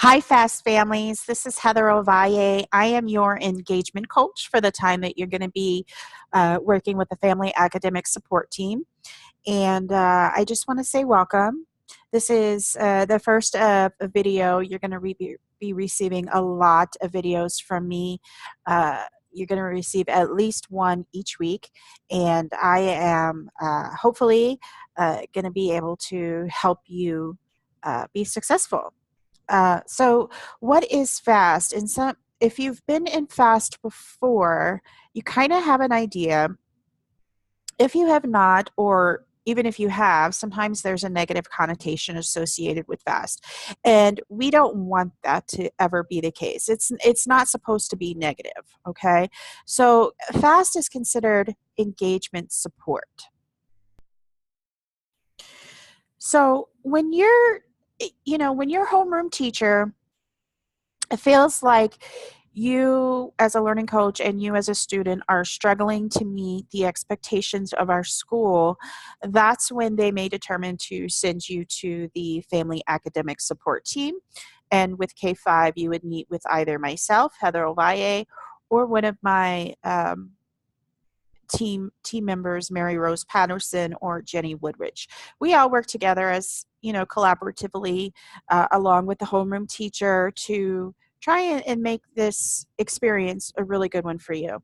Hi, Fast Families. This is Heather Ovalle. I am your engagement coach for the time that you're going to be working with the Family Academic Support Team. And I just want to say welcome. This is the first video. You're going to be receiving a lot of videos from me. You're going to receive at least one each week. And I am hopefully going to be able to help you be successful. So what is fast? And some, if you've been in fast before, you kind of have an idea. If you have not, or even if you have, sometimes there's a negative connotation associated with fast. And we don't want that to ever be the case. It's not supposed to be negative, okay? So fast is considered engagement support. So when you're when you're homeroom teacher, it feels like you as a learning coach and you as a student are struggling to meet the expectations of our school. That's when they may determine to send you to the Family Academic Support Team. And with K5, you would meet with either myself, Heather Ovalle, or one of my team members, Mary Rose Patterson or Jenny Woodridge. We all work together as collaboratively along with the homeroom teacher to try and make this experience a really good one for you.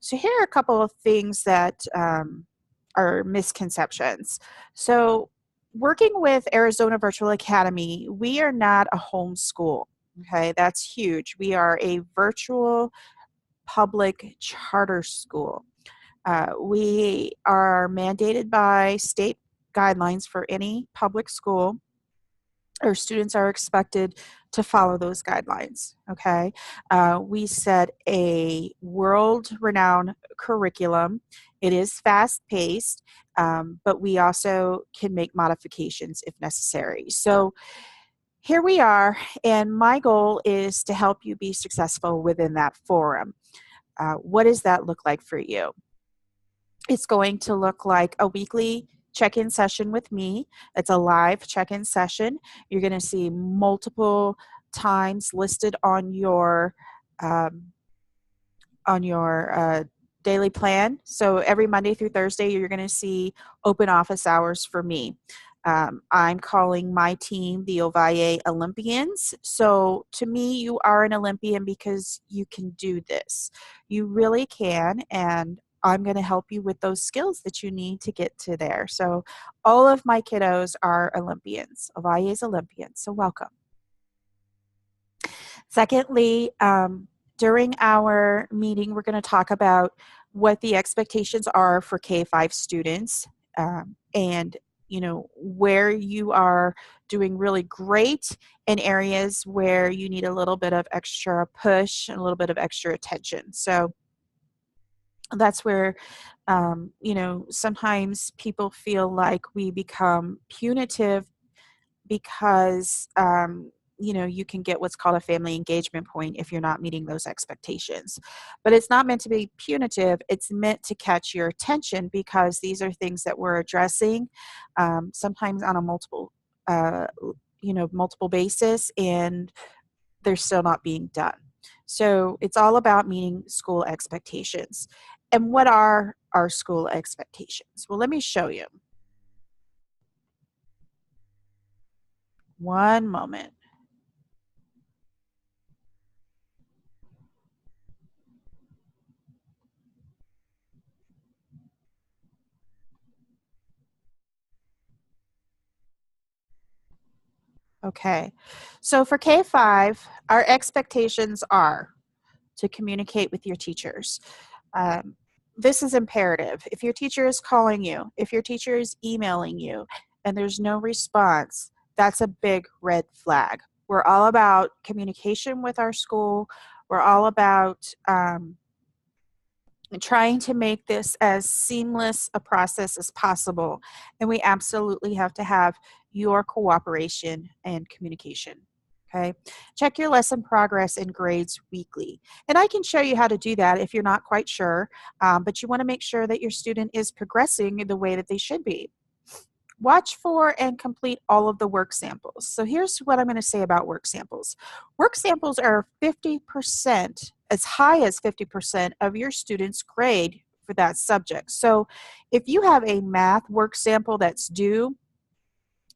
So here are a couple of things that are misconceptions. So working with Arizona Virtual Academy, we are not a home school. Okay, that's huge. We are a virtual public charter school. We are mandated by state guidelines for any public school. Our students are expected to follow those guidelines, okay? We set a world-renowned curriculum. It is fast-paced, but we also can make modifications if necessary. So here we are, and my goal is to help you be successful within that forum. What does that look like for you? It's going to look like a weekly check-in session with me. It's a live check-in session. You're going to see multiple times listed on your um, daily plan. So every Monday through Thursday, you're going to see open office hours for me. I'm calling my team the Ovalle Olympians. So to me, you are an Olympian because you can do this. You really can, and I'm going to help you with those skills that you need to get to there. So all of my kiddos are Olympians. Ovalle is Olympians, so welcome. Secondly, during our meeting, we're going to talk about what the expectations are for K-5 students, and where you are doing really great in areas where you need a little bit of extra push and a little bit of extra attention. So that's where sometimes people feel like we become punitive because you can get what's called a family engagement point if you're not meeting those expectations. But it's not meant to be punitive. It's meant to catch your attention because these are things that we're addressing sometimes on a multiple basis, and they're still not being done. So it's all about meeting school expectations. And what are our school expectations? Well, let me show you. One moment. Okay, so for K-5, our expectations are to communicate with your teachers. Um, this is imperative. If your teacher is calling you, if your teacher is emailing you, and there's no response, that's a big red flag. We're all about communication with our school. We're all about trying to make this as seamless a process as possible. And we absolutely have to have your cooperation and communication. Okay, check your lesson progress and grades weekly. And I can show you how to do that if you're not quite sure, but you want to make sure that your student is progressing the way that they should be. Watch for and complete all of the work samples. So here's what I'm going to say about work samples. Work samples are 50%, as high as 50% of your student's grade for that subject. So if you have a math work sample that's due,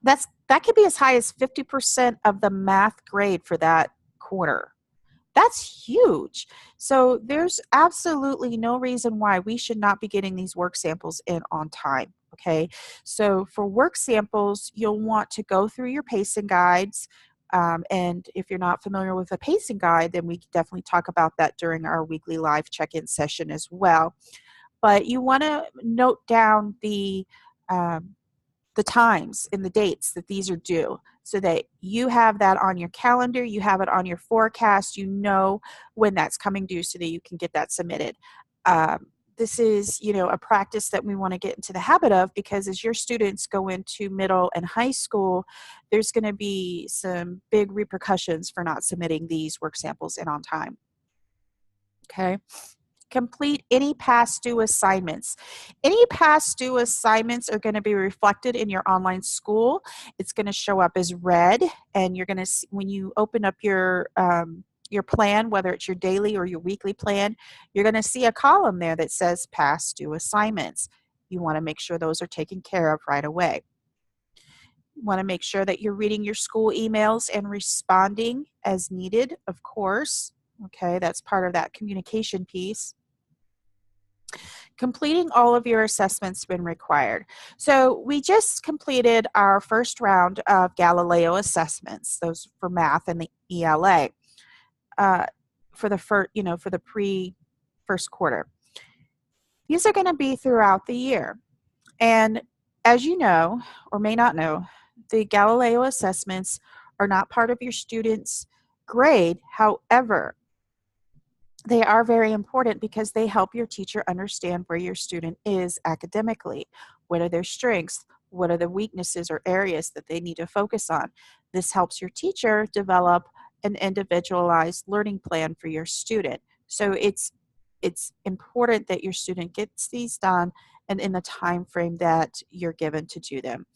that could be as high as 50% of the math grade for that quarter. That's huge. So there's absolutely no reason why we should not be getting these work samples in on time. Okay, so for work samples, you'll want to go through your pacing guides. And if you're not familiar with a pacing guide, then we can definitely talk about that during our weekly live check-in session as well. But you want to note down the times and the dates that these are due so that you have that on your calendar, you have it on your forecast, you know when that's coming due so that you can get that submitted. This is, a practice that we want to get into the habit of, because as your students go into middle and high school, there's going to be some big repercussions for not submitting these work samples in on time. Okay. Complete any past due assignments. Any past due assignments are going to be reflected in your online school. It's going to show up as red, and you're going to see, when you open up your plan, whether it's your daily or your weekly plan, you're going to see a column there that says past due assignments. You want to make sure those are taken care of right away. You want to make sure that you're reading your school emails and responding as needed, of course. Okay, that's part of that communication piece. Completing all of your assessments when required. So we just completed our first round of Galileo assessments, those for math and the ELA, for the first quarter. These are going to be throughout the year. And as you know, or may not know, the Galileo assessments are not part of your student's grade. However, they are very important because they help your teacher understand where your student is academically. What are their strengths? What are the weaknesses or areas that they need to focus on? This helps your teacher develop an individualized learning plan for your student. So it's important that your student gets these done and in the time frame that you're given to do them.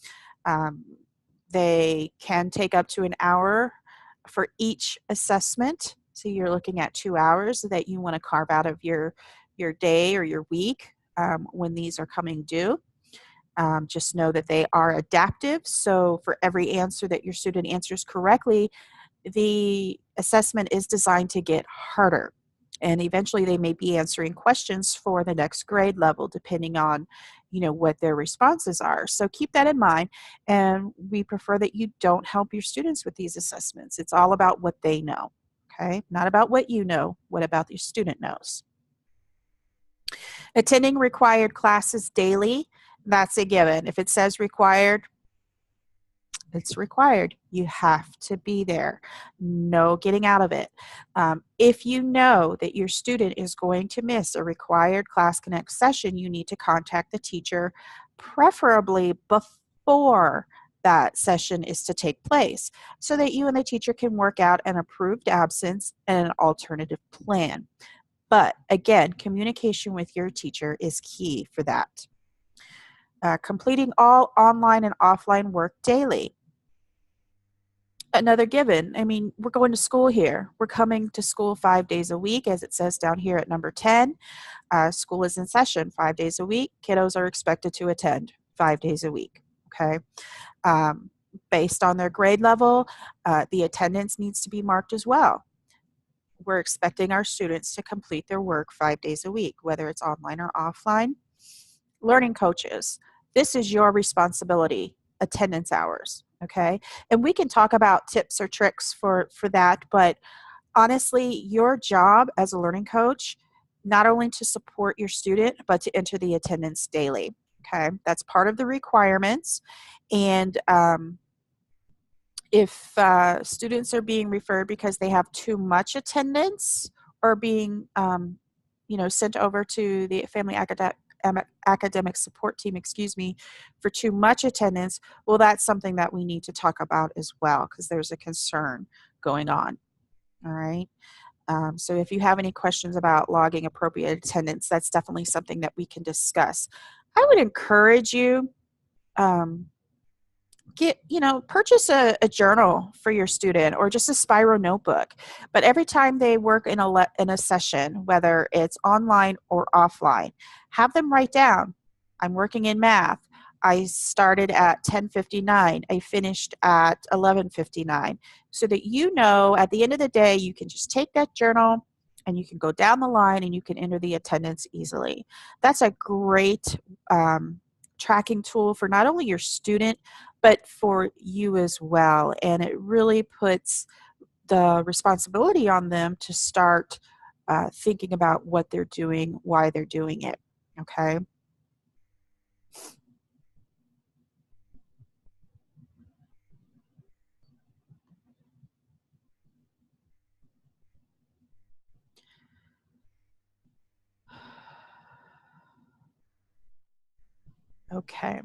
They can take up to an hour for each assessment. So you're looking at 2 hours that you want to carve out of your day or your week when these are coming due. Just know that they are adaptive. So for every answer that your student answers correctly, the assessment is designed to get harder. And eventually they may be answering questions for the next grade level, depending on, what their responses are. So keep that in mind. And we prefer that you don't help your students with these assessments. It's all about what they know. Okay, not about what you know, what about your student knows. Attending required classes daily, that's a given. If it says required, it's required. You have to be there. No getting out of it. If you know that your student is going to miss a required Class Connect session, you need to contact the teacher, preferably before that session is to take place, so that you and the teacher can work out an approved absence and an alternative plan. But again, communication with your teacher is key for that. Completing all online and offline work daily. Another given. I mean, we're going to school here. We're coming to school 5 days a week, as it says down here at number 10. School is in session 5 days a week. Kiddos are expected to attend 5 days a week. Okay. Based on their grade level, the attendance needs to be marked as well. We're expecting our students to complete their work 5 days a week, whether it's online or offline. Learning coaches, this is your responsibility, attendance hours, okay? And we can talk about tips or tricks for that, but honestly, your job as a learning coach, not only to support your student, but to enter the attendance daily, okay? That's part of the requirements. And if students are being referred because they have too much attendance or being sent over to the family academic support team, for too much attendance, well, that's something that we need to talk about as well, because there's a concern going on. All right. So if you have any questions about logging appropriate attendance, that's definitely something that we can discuss. I would encourage you purchase a journal for your student or just a Spiro notebook. But every time they work in a session, whether it's online or offline, have them write down, I'm working in math. I started at 10:59. I finished at 11:59. So that at the end of the day, you can just take that journal and you can go down the line and you can enter the attendance easily. That's a great tracking tool for not only your student, but for you as well. And it really puts the responsibility on them to start thinking about what they're doing, why they're doing it. Okay. Okay.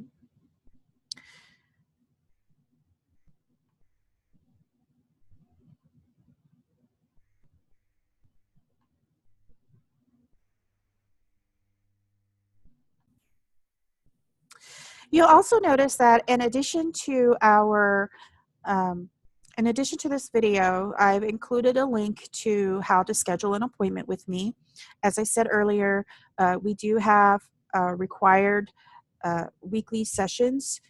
You'll also notice that um, in addition to this video, I've included a link to how to schedule an appointment with me. As I said earlier, we do have required weekly sessions.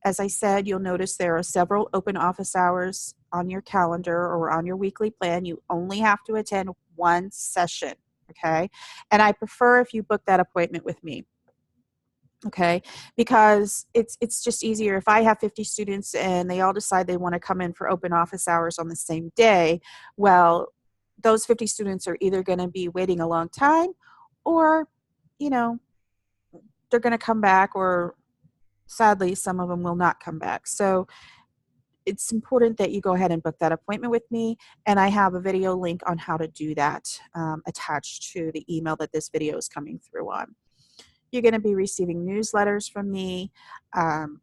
As I said, you'll notice there are several open office hours on your calendar or on your weekly plan. You only have to attend one session, okay? And I prefer if you book that appointment with me, okay? Because it's just easier if I have 50 students and they all decide they want to come in for open office hours on the same day. Well, those 50 students are either going to be waiting a long time, or you know they're going to come back, or sadly some of them will not come back. So it's important that you go ahead and book that appointment with me, and I have a video link on how to do that attached to the email that this video is coming through on. You're going to be receiving newsletters from me, um,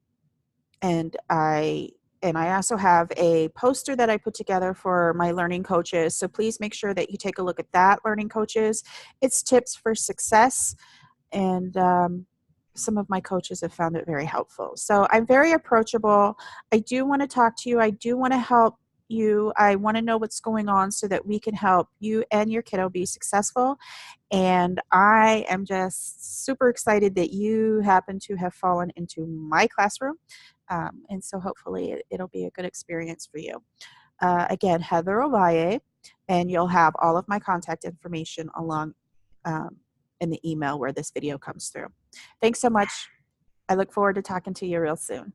and I also have a poster that I put together for my learning coaches. So please make sure that you take a look at that, learning coaches. It's tips for success, and some of my coaches have found it very helpful. So I'm very approachable. I do want to talk to you. I do want to help you. I want to know what's going on so that we can help you and your kiddo be successful. And I am just super excited that you happen to have fallen into my classroom. And so hopefully it'll be a good experience for you. Again, Heather Ovalle, and you'll have all of my contact information along um, in the email where this video comes through. Thanks so much. I look forward to talking to you real soon.